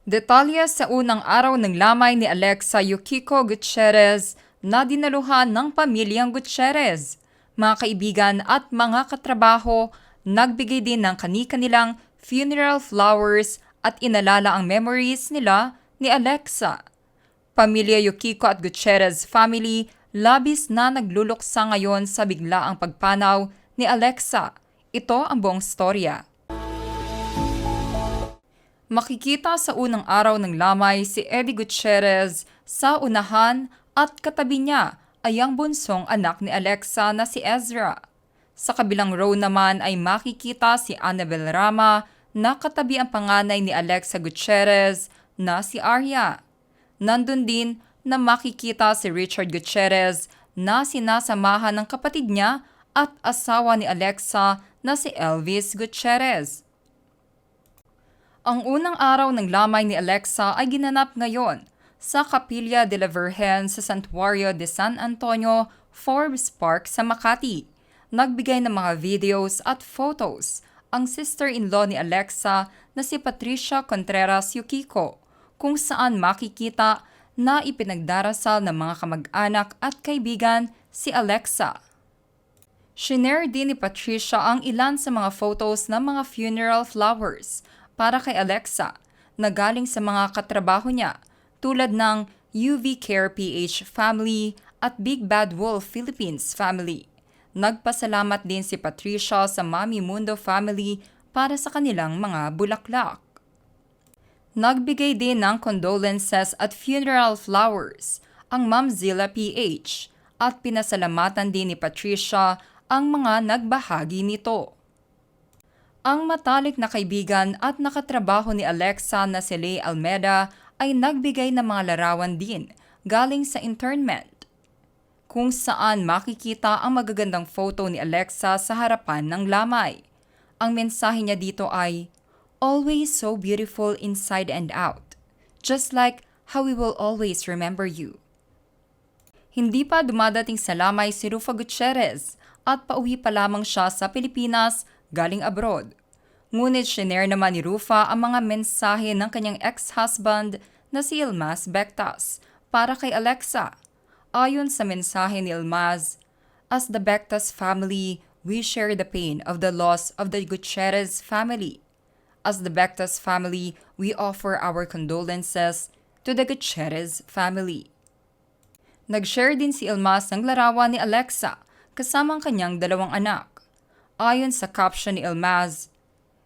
Detalye sa unang araw ng lamay ni Alexa Yukiko Gutierrez na dinaluhan ng pamilyang Gutierrez. Mga kaibigan at mga katrabaho, nagbigay din ng kani-kanilang funeral flowers at inalala ang memories nila ni Alexa. Pamilya Yukiko at Gutierrez family labis na nagluluksa ngayon sa biglaang pagpanaw ni Alexa. Ito ang buong storya. Makikita sa unang araw ng lamay si Eddie Gutierrez sa unahan at katabi niya ay ang bunsong anak ni Alexa na si Ezra. Sa kabilang row naman ay makikita si Annabel Rama na katabi ang panganay ni Alexa Gutierrez na si Arya. Nandun din na makikita si Richard Gutierrez na sinasamahan ng kapatid niya at asawa ni Alexa na si Elvis Gutierrez. Ang unang araw ng lamay ni Alexa ay ginanap ngayon sa Capilla de la Virgen sa Santuario de San Antonio, Forbes Park sa Makati. Nagbigay ng mga videos at photos ang sister-in-law ni Alexa na si Patricia Contreras Yukiko, kung saan makikita na ipinagdarasal ng mga kamag-anak at kaibigan si Alexa. Shinare din ni Patricia ang ilan sa mga photos ng mga funeral flowers para kay Alexa na galing sa mga katrabaho niya tulad ng UV Care PH family at Big Bad Wolf Philippines family. Nagpasalamat din si Patricia sa Mami Mundo family para sa kanilang mga bulaklak. Nagbigay din ng condolences at funeral flowers ang Ma'am Zilla PH at pinasalamatan din ni Patricia ang mga nagbahagi nito. Ang matalik na kaibigan at nakatrabaho ni Alexa na si Lay Almeda ay nagbigay ng mga larawan din galing sa internment, kung saan makikita ang magagandang photo ni Alexa sa harapan ng lamay. Ang mensahe niya dito ay, "Always so beautiful inside and out, just like how we will always remember you." Hindi pa dumadating sa lamay si Rufa Gutierrez at pauwi pa lamang siya sa Pilipinas galing abroad. Ngunit shinare naman ni Rufa ang mga mensahe ng kanyang ex-husband na si Ilmaz Bectas para kay Alexa. Ayon sa mensahe ni Ilmaz, "As the Bectas family, we share the pain of the loss of the Gutierrez family. As the Bectas family, we offer our condolences to the Gutierrez family." Nag-share din si Ilmaz ng larawan ni Alexa kasama ang kanyang dalawang anak. Ayon sa caption ni Ilmaz,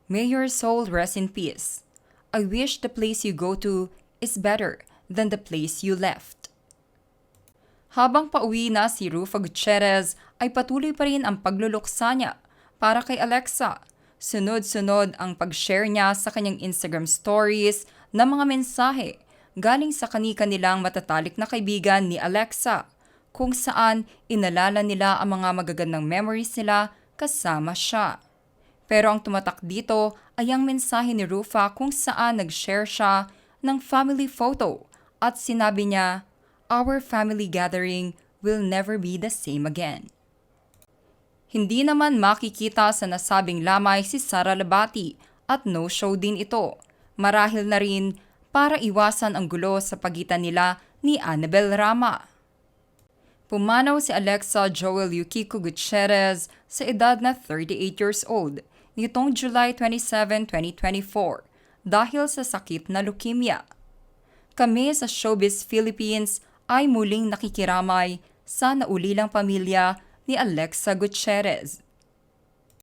"May your soul rest in peace. I wish the place you go to is better than the place you left." Habang pauwi na si Rufa Gutierrez ay patuloy pa rin ang pagluluksa niya para kay Alexa. Sunod-sunod ang pag-share niya sa kanyang Instagram stories ng mga mensahe galing sa kani-kanilang matatalik na kaibigan ni Alexa, kung saan inalala nila ang mga magagandang memories nila kasama siya. Pero ang tumatak dito ay ang mensahe ni Rufa kung saan nag-share siya ng family photo at sinabi niya, "Our family gathering will never be the same again." Hindi naman makikita sa nasabing lamay si Sara Labati at no-show din ito. Marahil na rin para iwasan ang gulo sa pagitan nila ni Annabel Rama. Pumanaw si Alexa Joel Yukiko Gutierrez sa edad na 38 years old nitong July 27, 2024 dahil sa sakit na leukemia. Kami sa Showbiz Philippines ay muling nakikiramay sa naulilang pamilya ni Alexa Gutierrez.